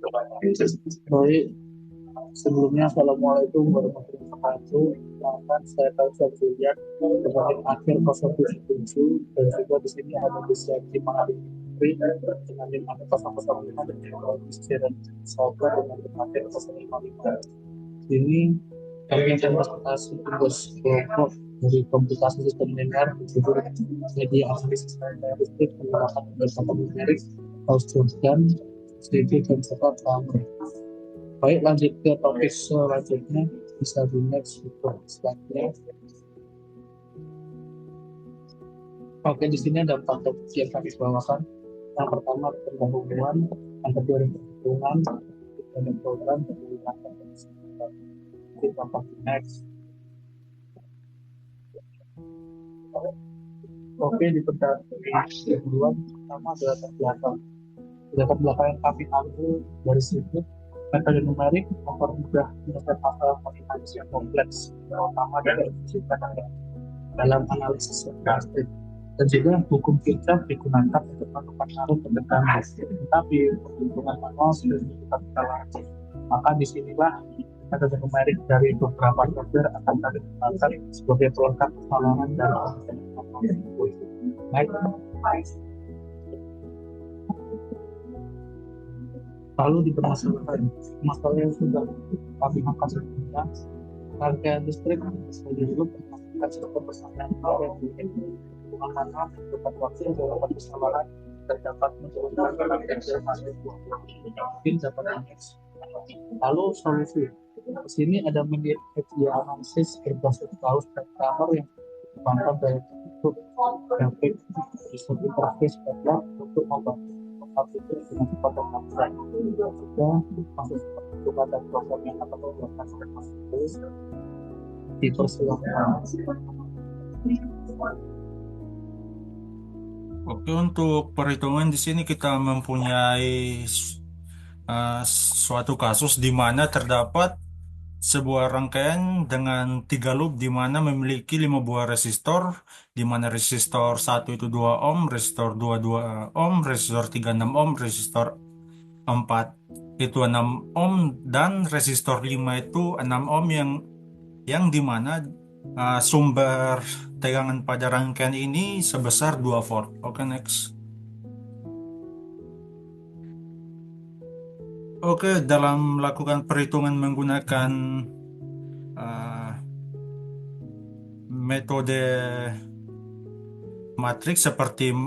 Baik, sebelumnya Assalamualaikum warahmatullahi wabarakatuh. Perkenalkan, saya Taufik Julian sebagai akhir 077 dan juga di sini ada bisa Ma'arif dengan tim akhir 005 dan teknologi Siren Software dengan tim akhir 055. Ini kami akan presentasi tugas kelompok dari komputasi sistem linear berjudul media analisis dan listrik menggunakan berdasarkan numerik, House Jordan, CD dan serta Kramer. Baik, lanjut ke topik selanjutnya, bisa di next untuk slide-nya. Oke, di sini ada 4 topik yang kami bawakan. Yang pertama pendahuluan, yang kedua perhitungan, ada program, dan menggunakan mungkin gampang di next. Oke, di pendahuluan pertama adalah latar belakang. Latar belakang yang kami ambil dari situ metode numerik mempermudah menyelesaikan masalah matematis yang kompleks, terutama dalam analisis statistik. Dan juga hukum Kirchhoff digunakan untuk menentukan arus ketegangan. Tetapi perhitungan manual sudah menentukan kesalahan. Maka disinilah metode numerik dari beberapa software akan kami gunakan sebagai pelengkap kesalahan dalam manual tersebut. Baik. Lalu di permasalahan masalah yang sudah kami angkat sebelumnya, rangkaian listrik sebagai dulu menghasilkan sistem persamaan yang hubungan mana tepat waktu beberapa kesalahan dan dapat menurunkan rangkaian masuk mungkin dapat analisis. Lalu solusi di sini ada media analisis berbasis Gauss dan Kramer yang dikembangkan dari bentuk grafik disebut interface develop untuk membantu berpikir dengan cepat dan akurat. Juga masuk perhitungan dan program yang akan membuatkan sistem dipersilakan. Oke, untuk perhitungan di sini kita mempunyai suatu kasus di mana terdapat sebuah rangkaian dengan 3 loop di mana memiliki 5 buah resistor, di mana resistor 1 itu 2 ohm, resistor 2 2 ohm, resistor 3 6 ohm, resistor 4 itu 6 ohm, dan resistor 5 itu 6 ohm yang di mana sumber tegangan pada rangkaian ini sebesar 2 volt. Oke, next. Oke, dalam melakukan perhitungan menggunakan uh, metode matriks seperti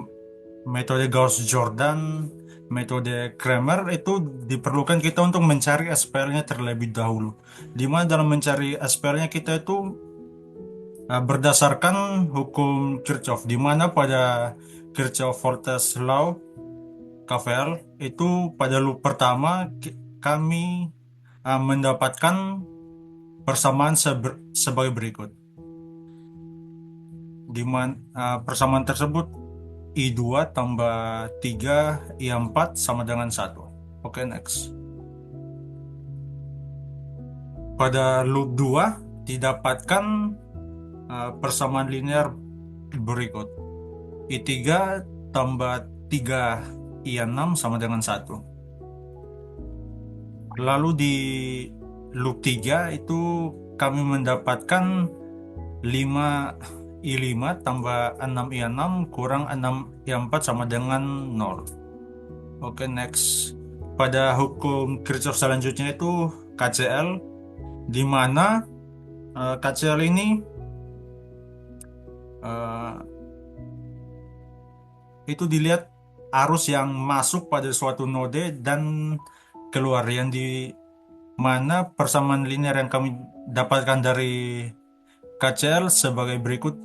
metode Gauss-Jordan, metode Kramer, itu diperlukan kita untuk mencari SPL-nya terlebih dahulu. Di mana dalam mencari SPL-nya kita itu berdasarkan hukum Kirchhoff, di mana pada Kirchhoff Voltage Law KVL itu pada loop pertama kami mendapatkan persamaan sebagai berikut. Di mana persamaan tersebut I2 tambah 3 I4 sama dengan 1. Oke, next. Pada loop 2 didapatkan persamaan linear berikut. I3 tambah 3 I6 sama dengan 1. Lalu di loop 3 itu kami mendapatkan 5 I5 tambah 6 I6 kurang 6 I4 sama dengan 0. Oke, next. Pada hukum Kirchhoff selanjutnya itu KCL, di mana KCL ini itu dilihat arus yang masuk pada suatu node dan keluar, yang di mana persamaan linear yang kami dapatkan dari KCL sebagai berikut.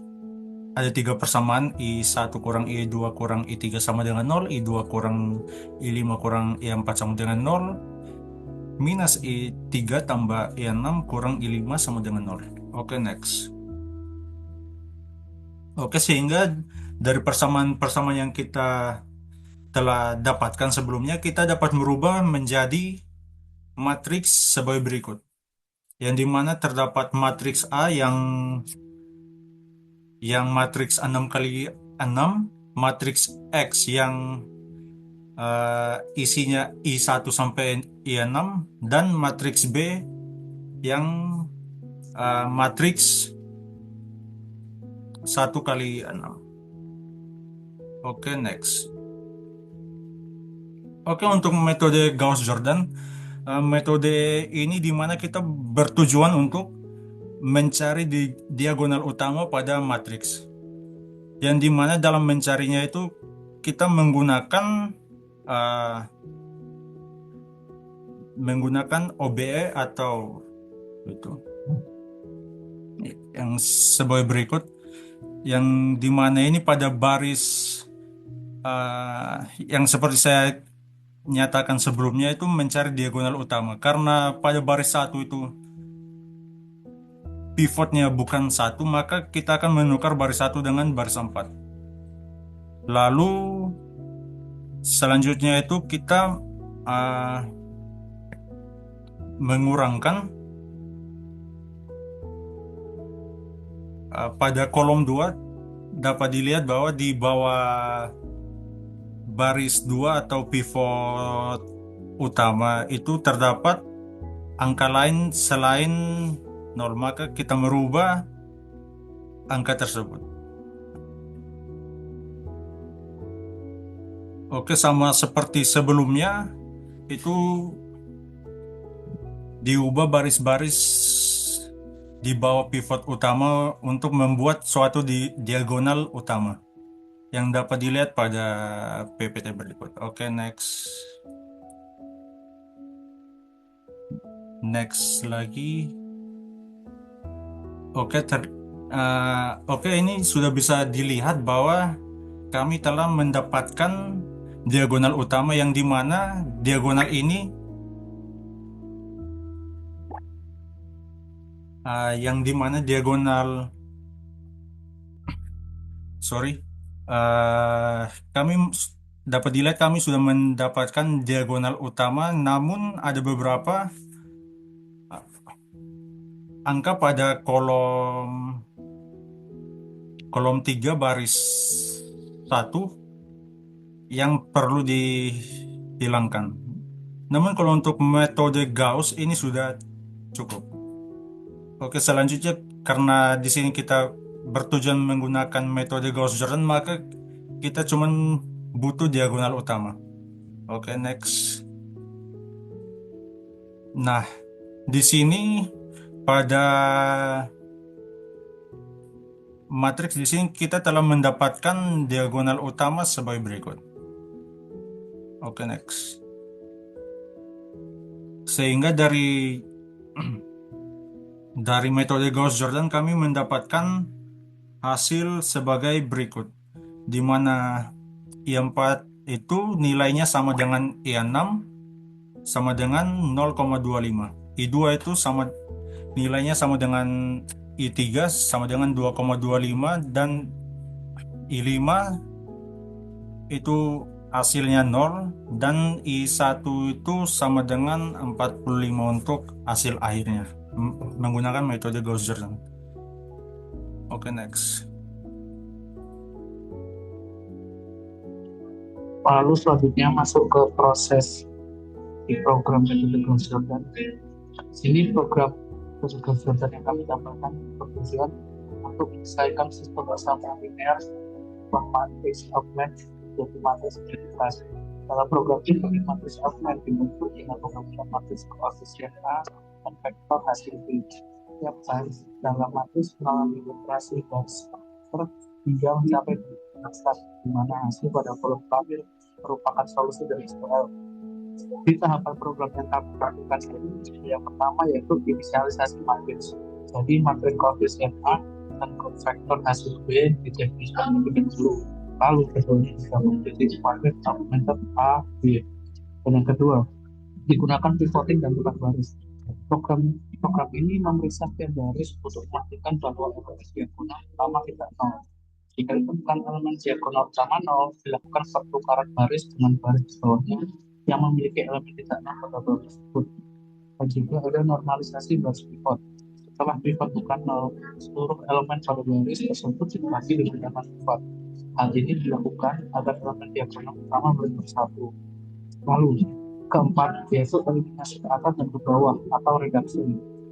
Ada 3 persamaan, I1 kurang I2 kurang I3 sama dengan 0, I2 kurang I5 kurang I4 sama dengan 0, minus I3 tambah I6 kurang I5 sama dengan 0. Oke, next. Oke, sehingga dari persamaan-persamaan yang kita telah dapatkan sebelumnya, kita dapat merubah menjadi matriks sebagai berikut. Yang dimana terdapat matriks A yang matriks 6 kali 6, matriks X yang isinya I1 sampai I6 dan matriks B yang matriks 1 kali 6. Oke, next. Oke, untuk metode Gauss-Jordan, metode ini di mana kita bertujuan untuk mencari di diagonal utama pada matriks. Yang di mana dalam mencarinya itu kita uh, menggunakan OBE atau itu yang sebagai berikut, yang di mana ini pada baris yang seperti saya nyatakan sebelumnya itu mencari diagonal utama, karena pada baris satu itu pivotnya bukan satu, maka kita akan menukar baris satu dengan baris 4. Lalu selanjutnya itu kita uh, mengurangkan pada kolom 2 dapat dilihat bahwa di bawah baris 2 atau pivot utama itu terdapat angka lain selain 0, maka kita merubah angka tersebut. Oke, sama seperti sebelumnya, itu diubah baris-baris di bawah pivot utama untuk membuat suatu diagonal utama yang dapat dilihat pada PPT berikut. Oke, next. Next lagi. Oke, ini sudah bisa dilihat bahwa kami telah mendapatkan diagonal utama yang dimana diagonal ini yang dimana diagonal kami dapat dilihat kami sudah mendapatkan diagonal utama, namun ada beberapa angka pada kolom 3 baris 1 yang perlu dihilangkan. Namun kalau untuk metode Gauss ini sudah cukup. Oke, selanjutnya karena di sini kita bertujuan menggunakan metode Gauss-Jordan, maka kita cuman butuh diagonal utama. Oke, next. Nah, di sini pada matriks di sini kita telah mendapatkan diagonal utama sebagai berikut. Oke, next. Sehingga dari metode Gauss-Jordan kami mendapatkan hasil sebagai berikut, di mana I4 itu nilainya sama dengan I6 sama dengan 0,25. I2 itu nilainya sama dengan I3 sama dengan 2,25, dan I5 itu hasilnya 0, dan I1 itu sama dengan 45 untuk hasil akhirnya menggunakan metode Gauss-Jordan. Oke, next. Lalu selanjutnya masuk ke proses di program metode Gauss-Jordan. Sini program metode Gauss-Jordan yang kami tambahkan bertujuan untuk menyelesaikan sistem bersama linear matris augment jadi matris verifikasi. Dalam program ini matris augment dibentuk dengan menggunakan matris koefisien A dan vektor hasil B. Setiap baris dalam matris mengalami operasi garis hingga mencapai di mana hasil pada kolom terakhir merupakan solusi dari SQL. Di tahapan program yang kami lakukan ini, yang pertama yaitu inisialisasi matriks. Jadi matriks koefisien A dan vektor hasil B didefinisikan lebih dulu. Lalu keduanya juga menjadi matriks augmented A, B. Dan yang kedua, digunakan pivoting dan tukar baris. Program ini memeriksa setiap baris untuk memastikan bahwa baris diagonal utama tidak nol. Jika ditemukan elemen diagonal utama 0, dilakukan pertukaran baris dengan baris di bawahnya yang memiliki elemen tidak nol pada baris tersebut. Dan juga ada normalisasi baris pivot. Setelah pivot bukan 0, seluruh elemen pada baris tersebut dibagi dengan elemen pivot. Hal ini dilakukan agar elemen diagonal utama bersatu. Lalu, keempat yaitu eliminasi ke atas dan ke bawah atau redaksi.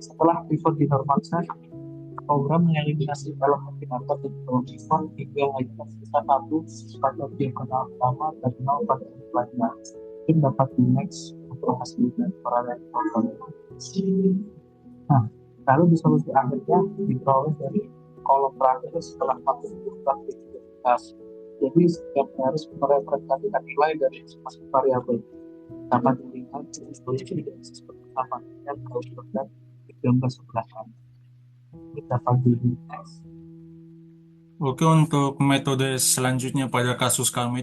Setelah pivot dinormalisasi, program mengeliminasi elemen di atas dan di bawah pivot hingga hanya tersisa satu pada diagonal utama dan nol pada lainnya. Tim dapat di next untuk hasil dan paralel program. Nah, lalu di solusi akhirnya diperoleh dari kolom terakhir setelah satu aktivitas. Jadi setiap harus merepresentasikan nilai dari masing-masing variabel dapat dilihat dari solusi dari sistem pertama dan kalau dan di gambar sebelah kanan. Kita panggil next. Oke, untuk metode selanjutnya pada kasus kami